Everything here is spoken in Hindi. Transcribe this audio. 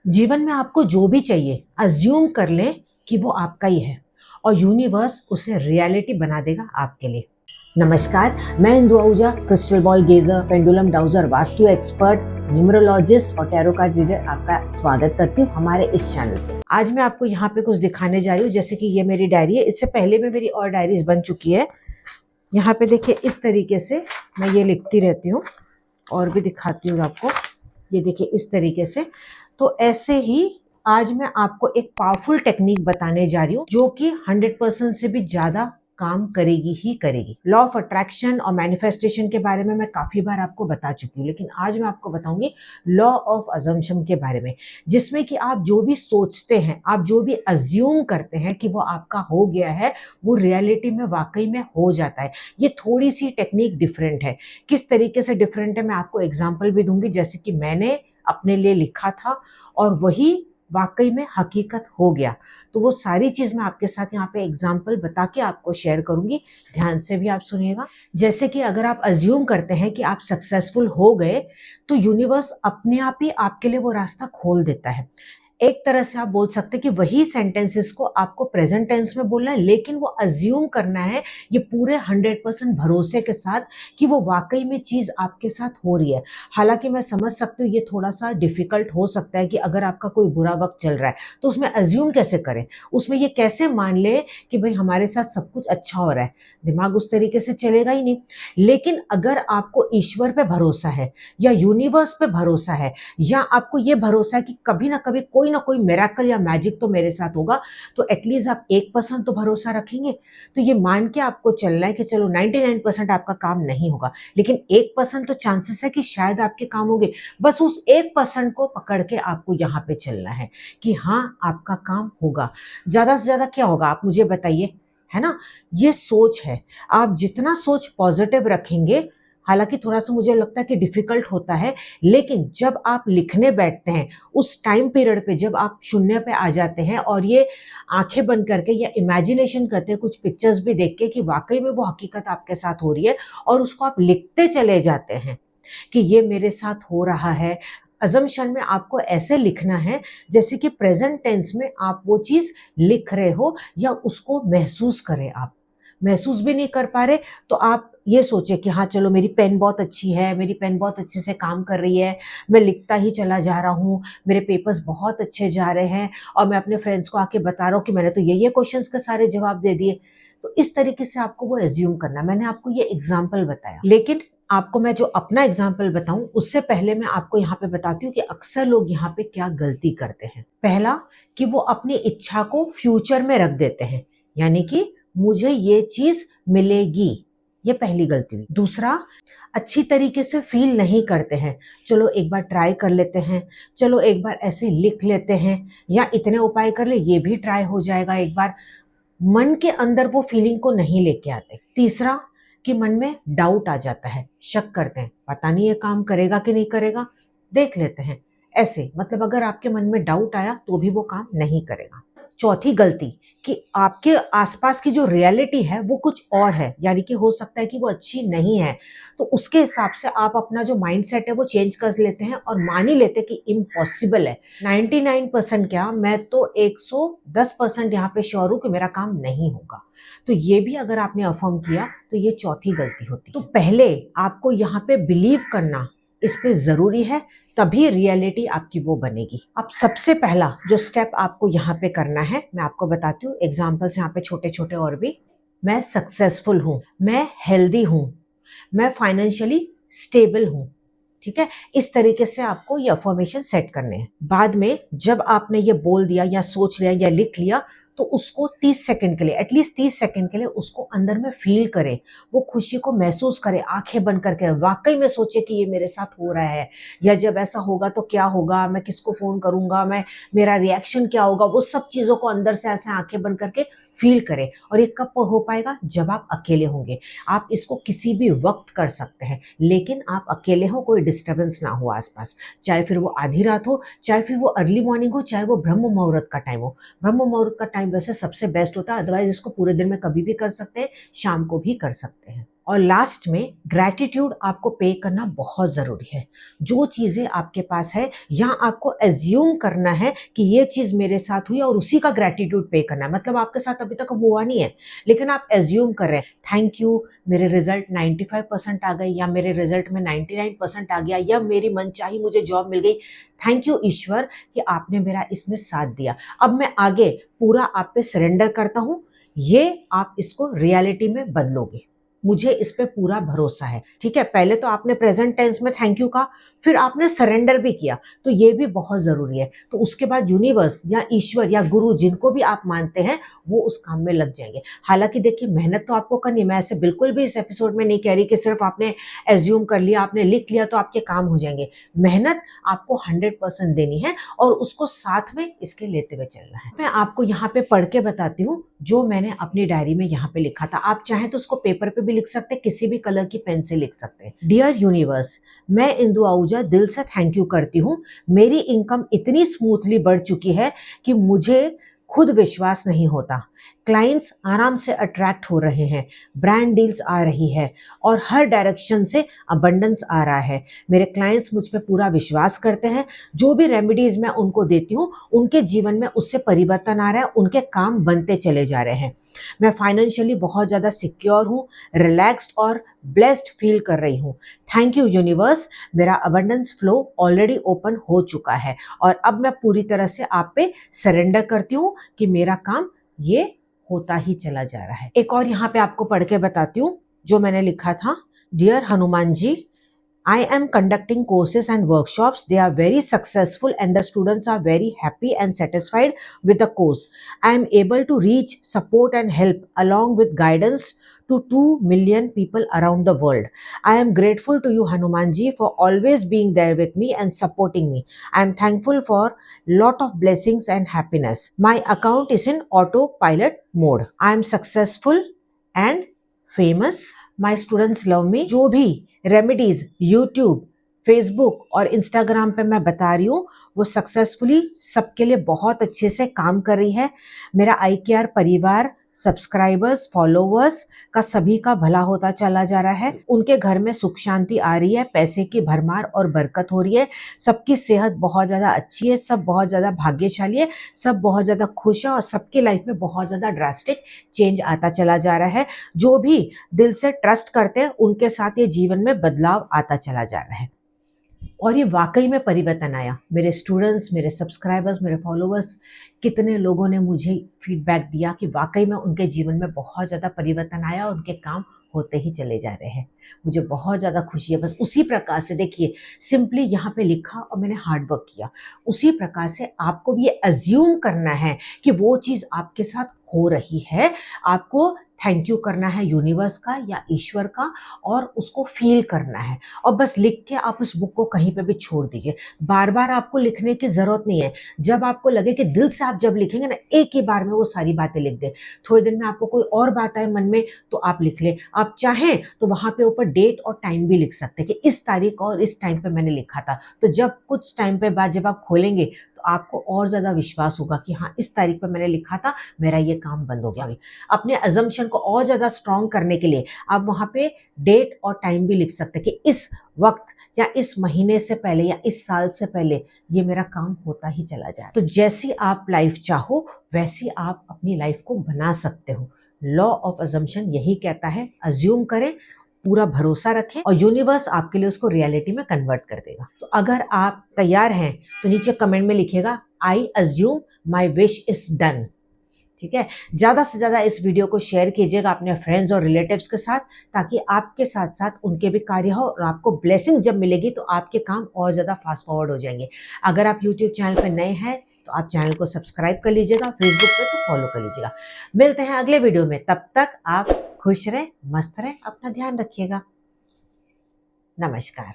जीवन में आपको जो भी चाहिए अज्यूम कर लें कि वो आपका ही है और यूनिवर्स उसे रियलिटी बना देगा आपके लिए। नमस्कार, मैं Indu Ahuja, crystal ball gazer, pendulum dowser, vastu expert, numerologist और टैरो कार्ड रीडर आपका स्वागत करती हूँ हमारे इस चैनल पे। आज मैं आपको यहाँ पे कुछ दिखाने जा रही हूँ, जैसे कि ये मेरी डायरी है। इससे पहले भी मेरी और डायरीज बन चुकी है। यहाँ पे देखिए, इस तरीके से मैं ये लिखती रहती हूँ और भी दिखाती हूँ आपको। ये देखिए इस तरीके से। तो ऐसे ही आज मैं आपको एक पावरफुल टेक्निक बताने जा रही हूँ जो कि 100% से भी ज्यादा काम करेगी ही करेगी। लॉ ऑफ अट्रैक्शन और मैनिफेस्टेशन के बारे में मैं काफी बार आपको बता चुकी हूँ, लेकिन आज मैं आपको बताऊंगी लॉ ऑफ अजम्पशन के बारे में, जिसमें कि आप जो भी सोचते हैं, आप जो भी अज्यूम करते हैं कि वो आपका हो गया है, वो रियलिटी में वाकई में हो जाता है। ये थोड़ी सी टेक्निक डिफरेंट है। किस तरीके से डिफरेंट है मैं आपको एग्जाम्पल भी दूंगी, जैसे कि मैंने अपने लिए लिखा था और वही वाकई में हकीकत हो गया। तो वो सारी चीज मैं आपके साथ यहाँ पे एग्जाम्पल बता के आपको शेयर करूंगी। ध्यान से भी आप सुनिएगा। जैसे कि अगर आप अज्यूम करते हैं कि आप सक्सेसफुल हो गए, तो यूनिवर्स अपने आप ही आपके लिए वो रास्ता खोल देता है। एक तरह से आप बोल सकते हैं कि वही सेंटेंसेस को आपको प्रेजेंट टेंस में बोलना है, लेकिन वो अज्यूम करना है ये पूरे 100% भरोसे के साथ कि वो वाकई में चीज आपके साथ हो रही है। हालांकि मैं समझ सकती हूँ ये थोड़ा सा डिफिकल्ट हो सकता है कि अगर आपका कोई बुरा वक्त चल रहा है तो उसमें अज्यूम कैसे करें, उसमें ये कैसे मान ले कि भाई हमारे साथ सब कुछ अच्छा हो रहा है। दिमाग उस तरीके से चलेगा ही नहीं। लेकिन अगर आपको ईश्वर पे भरोसा है या यूनिवर्स पे भरोसा है, या आपको ये भरोसा है कि कभी ना कभी कोई ना कोई मिरेकल या मैजिक तो मेरे साथ होगा, तो एटलीस्ट आप 1% तो भरोसा रखेंगे। तो ये मान के आपको चलना है कि चलो 99% आपका काम नहीं होगा, लेकिन 1% तो चांसेस है कि शायद आपके काम होंगे। बस उस 1% को पकड़ के आपको यहाँ पे चलना है कि हाँ, आपका काम होगा। ज्यादा से ज्यादा क्या होगा आप मुझे बताइए, है ना? ये सोच है। आप जितना सोच पॉजिटिव रखेंगे, हालांकि थोड़ा सा मुझे लगता है कि डिफिकल्ट होता है, लेकिन जब आप लिखने बैठते हैं उस टाइम पीरियड पे, जब आप शून्य पे आ जाते हैं और ये आंखें बंद करके या इमेजिनेशन करते हैं, कुछ पिक्चर्स भी देख के कि वाकई में वो हकीकत आपके साथ हो रही है, और उसको आप लिखते चले जाते हैं कि ये मेरे साथ हो रहा है। अजम्पशन में आपको ऐसे लिखना है जैसे कि प्रेजेंट टेंस में आप वो चीज लिख रहे हो या उसको महसूस करें। आप महसूस भी नहीं कर पा रहे तो आप ये सोचे कि हाँ चलो, मेरी पेन बहुत अच्छी है, मेरी पेन बहुत अच्छे से काम कर रही है, मैं लिखता ही चला जा रहा हूँ, मेरे पेपर्स बहुत अच्छे जा रहे हैं, और मैं अपने फ्रेंड्स को आके बता रहा हूँ कि मैंने तो ये क्वेश्चंस के सारे जवाब दे दिए। तो इस तरीके से आपको वो एज्यूम करना। मैंने आपको ये एग्जाम्पल बताया, लेकिन आपको मैं जो अपना एग्जाम्पल बताऊं उससे पहले मैं आपको यहाँ पे बताती हूँ कि अक्सर लोग यहाँ पे क्या गलती करते हैं। पहला, कि वो अपनी इच्छा को फ्यूचर में रख देते हैं, यानी कि मुझे ये चीज मिलेगी। ये पहली गलती हुई। दूसरा, अच्छी तरीके से फील नहीं करते हैं। चलो एक बार ट्राई कर लेते हैं, चलो एक बार ऐसे लिख लेते हैं, या इतने उपाय कर ले, ये भी ट्राई हो जाएगा एक बार। मन के अंदर वो फीलिंग को नहीं लेके आते। तीसरा, कि मन में डाउट आ जाता है, शक करते हैं, पता नहीं ये काम करेगा कि नहीं करेगा, देख लेते हैं। ऐसे मतलब अगर आपके मन में डाउट आया तो भी वो काम नहीं करेगा। चौथी गलती, कि आपके आसपास की जो रियलिटी है वो कुछ और है, यानी कि हो सकता है कि वो अच्छी नहीं है, तो उसके हिसाब से आप अपना जो माइंडसेट है वो चेंज कर लेते हैं और मान ही लेते हैं कि इम्पॉसिबल है। 99% क्या, मैं तो 110% यहाँ पे श्योर हूँ कि मेरा काम नहीं होगा। तो ये भी अगर आपने अफर्म किया तो ये चौथी गलती होती है। तो पहले आपको यहाँ पे बिलीव करना इस पे जरूरी है, तभी रियलिटी आपकी वो बनेगी। अब सबसे पहला जो स्टेप आपको यहाँ पे करना है मैं आपको बताती हूँ, एग्जाम्पल्स यहाँ पे छोटे छोटे और भी। मैं सक्सेसफुल हूँ, मैं हेल्दी हूँ, मैं फाइनेंशियली स्टेबल हूँ। ठीक है, इस तरीके से आपको ये अफर्मेशन सेट करने हैं। बाद में जब आपने ये बोल दिया या सोच लिया या लिख लिया, तो उसको 30 सेकंड के लिए, एटलीस्ट 30 सेकंड के लिए उसको अंदर में फील करें, वो खुशी को महसूस करें, आंखें बंद करके वाकई में सोचे कि ये मेरे साथ हो रहा है, या जब ऐसा होगा तो क्या होगा, मैं किसको फोन करूंगा, मैं मेरा रिएक्शन क्या होगा, वो सब चीजों को अंदर से ऐसे आंखें बंद करके फील करें। और ये कब हो पाएगा, जब आप अकेले होंगे। आप इसको किसी भी वक्त कर सकते हैं, लेकिन आप अकेले हो, कोई डिस्टर्बेंस ना हो आसपास, चाहे फिर वो आधी रात हो, चाहे फिर वो अर्ली मॉर्निंग हो, चाहे वो ब्रह्म मुहूर्त का टाइम हो। ब्रह्म मुहूर्त का टाइम वैसे सबसे बेस्ट होता है, अदरवाइज इसको पूरे दिन में कभी भी कर सकते हैं, शाम को भी कर सकते हैं। और लास्ट में ग्रैटिट्यूड आपको पे करना बहुत ज़रूरी है। जो चीज़ें आपके पास है यहाँ आपको एज्यूम करना है कि ये चीज़ मेरे साथ हुई और उसी का ग्रैटिट्यूड पे करना है। मतलब आपके साथ अभी तक हुआ नहीं है लेकिन आप एज्यूम कर रहे हैं, थैंक यू मेरे रिजल्ट 95% आ गए, या मेरे रिजल्ट में 99% आ गया, या मेरी मनचाही मुझे जॉब मिल गई। थैंक यू ईश्वर कि आपने मेरा इसमें साथ दिया। अब मैं आगे पूरा आप पे सरेंडर करता हूँ। ये आप इसको रियलिटी में बदलोगे, मुझे इस पे पूरा भरोसा है। ठीक है, पहले तो आपने प्रेजेंट टेंस में थैंक यू कहा, फिर आपने सरेंडर भी किया, तो ये भी बहुत जरूरी है। तो उसके बाद यूनिवर्स या ईश्वर या गुरु जिनको भी आप मानते हैं वो उस काम में लग जाएंगे। हालांकि देखिए मेहनत तो आपको करनी है, मैं ऐसे बिल्कुल भी इस एपिसोड में नहीं कह रही कि सिर्फ आपने एज्यूम कर लिया, आपने लिख लिया तो आपके काम हो जाएंगे। मेहनत आपको 100% देनी है और उसको साथ में इसके लेते हुए चलना है। मैं आपको यहाँ पे पढ़ के बताती हूँ जो मैंने अपनी डायरी में यहाँ पे लिखा था। आप चाहें तो उसको पेपर पे भी लिख सकते हैं, किसी भी कलर की पेन से लिख सकते हैं। डियर यूनिवर्स, मैं इंदु आहूजा दिल से थैंक यू करती हूँ। मेरी इनकम इतनी स्मूथली बढ़ चुकी है कि मुझे खुद विश्वास नहीं होता। क्लाइंट्स आराम से अट्रैक्ट हो रहे हैं, ब्रांड डील्स आ रही है और हर डायरेक्शन से अबंडेंस आ रहा है। मेरे क्लाइंट्स मुझ पे पूरा विश्वास करते हैं। जो भी रेमेडीज मैं उनको देती हूँ उनके जीवन में उससे परिवर्तन आ रहा है, उनके काम बनते चले जा रहे हैं। मैं फाइनेंशियली बहुत ज़्यादा सिक्योर हूँ, रिलैक्स्ड और ब्लेस्ड फील कर रही हूँ। थैंक यू यूनिवर्स, मेरा अबंडेंस फ्लो ऑलरेडी ओपन हो चुका है और अब मैं पूरी तरह से आप पे सरेंडर करती हूँ कि मेरा काम ये होता ही चला जा रहा है। एक और यहाँ पे आपको पढ़ के बताती हूँ जो मैंने लिखा था। Dear Hanuman ji, I am conducting courses and workshops. They are very successful and the students are very happy and satisfied with the course. I am able to reach, support and help along with guidance to 2 million people around the world. I am grateful to you Hanumanji for always being there with me and supporting me. I am thankful for lot of blessings and happiness. My account is in autopilot mode. I am successful and famous, my students love me. जो भी रेमेडीज यूट्यूब, फेसबुक और इंस्टाग्राम पे मैं बता रही हूँ वो सक्सेसफुली सबके लिए बहुत अच्छे से काम कर रही है। मेरा IKR परिवार, सब्सक्राइबर्स, फॉलोवर्स का सभी का भला होता चला जा रहा है। उनके घर में सुख शांति आ रही है, पैसे की भरमार और बरकत हो रही है। सबकी सेहत बहुत ज़्यादा अच्छी है, सब बहुत ज़्यादा भाग्यशाली है, सब बहुत ज़्यादा खुश है और सबकी लाइफ में बहुत ज़्यादा ड्रास्टिक चेंज आता चला जा रहा है। जो भी दिल से ट्रस्ट करते हैं उनके साथ ये जीवन में बदलाव आता चला जा रहा है और ये वाकई में परिवर्तन आया। मेरे स्टूडेंट्स, मेरे सब्सक्राइबर्स, मेरे फॉलोअर्स, कितने लोगों ने मुझे फीडबैक दिया कि वाकई में उनके जीवन में बहुत ज़्यादा परिवर्तन आया और उनके काम होते ही चले जा रहे हैं। मुझे बहुत ज़्यादा खुशी है। बस उसी प्रकार से देखिए, सिंपली यहाँ पे लिखा और मैंने हार्ड वर्क किया। उसी प्रकार से आपको भी ये अज्यूम करना है कि वो चीज़ आपके साथ हो रही है। आपको थैंक यू करना है यूनिवर्स का या ईश्वर का और उसको फील करना है और बस लिख के आप उस बुक को कहीं पे भी छोड़ दीजिए। बार बार आपको लिखने की ज़रूरत नहीं है। जब आपको लगे कि दिल से आप जब लिखेंगे ना, एक ही बार में वो सारी बातें लिख दें। थोड़ी देर में आपको कोई और बात आए मन में तो आप लिख लें। आप चाहें तो वहाँ पे ऊपर डेट और टाइम भी लिख सकते हैं कि इस तारीख और इस टाइम पे मैंने लिखा था। तो जब कुछ टाइम पे बाद जब आप खोलेंगे तो आपको और ज़्यादा विश्वास होगा कि हाँ, इस तारीख पर मैंने लिखा था, मेरा ये काम बंद हो गया। अपने अजम्पशन को और ज़्यादा स्ट्रॉन्ग करने के लिए आप वहाँ पे डेट और टाइम भी लिख सकते हैं कि इस वक्त या इस महीने से पहले या इस साल से पहले ये मेरा काम होता ही चला जाए। तो जैसी आप लाइफ चाहो वैसी आप अपनी लाइफ को बना सकते हो। लॉ ऑफ अजम्पशन यही कहता है, अज्यूम करें, पूरा भरोसा रखें और यूनिवर्स आपके लिए उसको रियलिटी में कन्वर्ट कर देगा। तो अगर आप तैयार हैं तो नीचे कमेंट में लिखिएगा, I assume my wish is done. ठीक है, ज़्यादा से ज़्यादा इस वीडियो को शेयर कीजिएगा अपने फ्रेंड्स और रिलेटिव्स के साथ, ताकि आपके साथ साथ उनके भी कार्य हो और आपको ब्लेसिंग्स जब मिलेगी तो आपके काम और ज़्यादा फास्ट फॉरवर्ड हो जाएंगे। अगर आप यूट्यूब चैनल पर नए हैं तो आप चैनल को सब्सक्राइब कर लीजिएगा, फेसबुक पे तो फॉलो कर लीजिएगा। मिलते हैं अगले वीडियो में, तब तक आप खुश रहें, मस्त रहें, अपना ध्यान रखिएगा। नमस्कार।